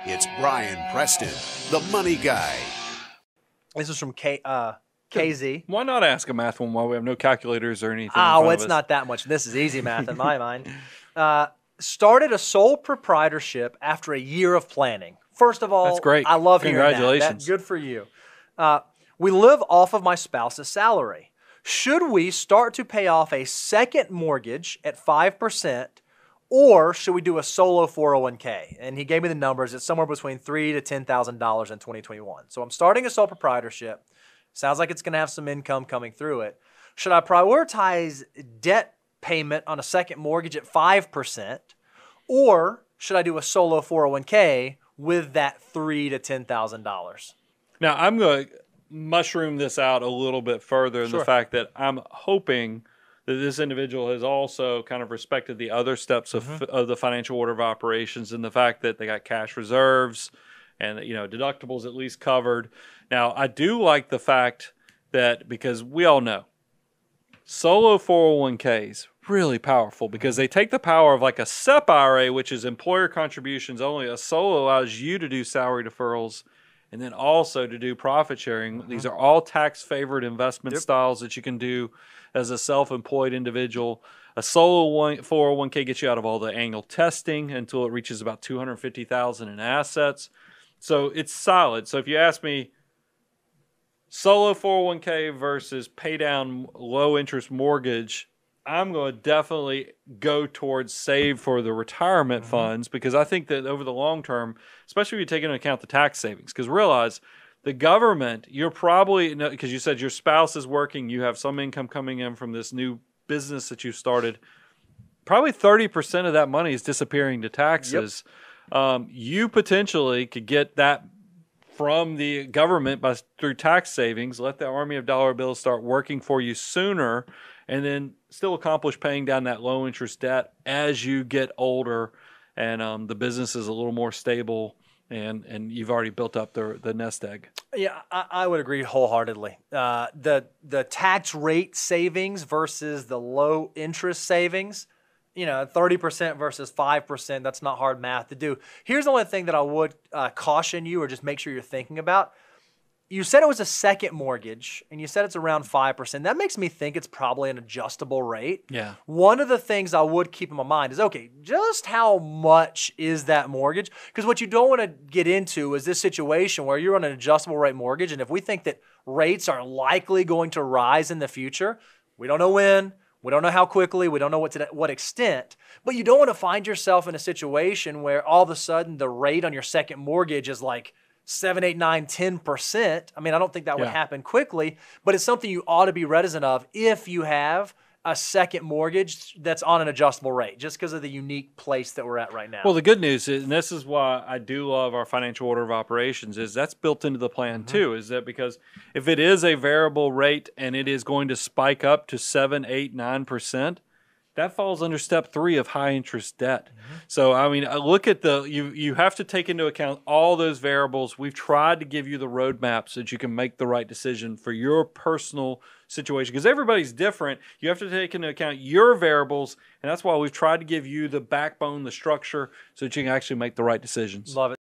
It's Brian Preston, the money guy. This is from KZ. Why not ask a math one while we have no calculators or anything? Oh, it's not that much. This is easy math in my mind. Started a sole proprietorship after a year of planning. First of all, that's great. I love hearing that. Congratulations. Good for you. We live off of my spouse's salary. Should we start to pay off a second mortgage at 5%, or should we do a solo 401k? And he gave me the numbers. It's somewhere between $3,000 to $10,000 in 2021. So I'm starting a sole proprietorship. Sounds like it's going to have some income coming through it. Should I prioritize debt payment on a second mortgage at 5%, or should I do a solo 401k with that $3,000 to $10,000? Now, I'm going to mushroom this out a little bit further in the fact that I'm hoping that this individual has also kind of respected the other steps of the financial order of operations, and the fact that they got cash reserves and, deductibles at least covered. Now, I do like the fact that, because we all know, solo 401ks, really powerful, because they take the power of like a SEP IRA, which is employer contributions only. A solo allows you to do salary deferrals and then also to do profit sharing. These are all tax-favored investment styles that you can do as a self-employed individual. A solo 401k gets you out of all the annual testing until it reaches about $250,000 in assets. So it's solid. So if you ask me, solo 401k versus pay down low interest mortgage, I'm going to definitely go towards save for the retirement funds, because I think that over the long term, especially if you take into account the tax savings, because realize the government, you're probably, because you said your spouse is working, you have some income coming in from this new business that you started, probably 30% of that money is disappearing to taxes. You potentially could get that from the government through tax savings. Let the army of dollar bills start working for you sooner, and then still accomplish paying down that low interest debt as you get older and the business is a little more stable and you've already built up the nest egg. Yeah, I would agree wholeheartedly. The tax rate savings versus the low interest savings, 30% versus 5%, that's not hard math to do. Here's the only thing that I would caution you, or just make sure you're thinking about. You said it was a second mortgage, and you said it's around 5%. That makes me think it's probably an adjustable rate. Yeah. One of the things I would keep in my mind is, okay, just how much is that mortgage? Because what you don't want to get into is this situation where you're on an adjustable rate mortgage, and if we think that rates are likely going to rise in the future, we don't know when, we don't know how quickly, we don't know what extent, but you don't want to find yourself in a situation where all of a sudden the rate on your second mortgage is like 7, 8, 9, 10%. I mean, I don't think that would happen quickly, but it's something you ought to be reticent of if you have a second mortgage that's on an adjustable rate, just because of the unique place that we're at right now. Well, the good news is, and this is why I do love our financial order of operations, is that's built into the plan too, is that because if it is a variable rate and it is going to spike up to 7, 8, 9%, that falls under step 3 of high interest debt. So, I mean, look at you have to take into account all those variables. We've tried to give you the roadmap so that you can make the right decision for your personal situation, because everybody's different. You have to take into account your variables, and that's why we've tried to give you the backbone, the structure, so that you can actually make the right decisions. Love it.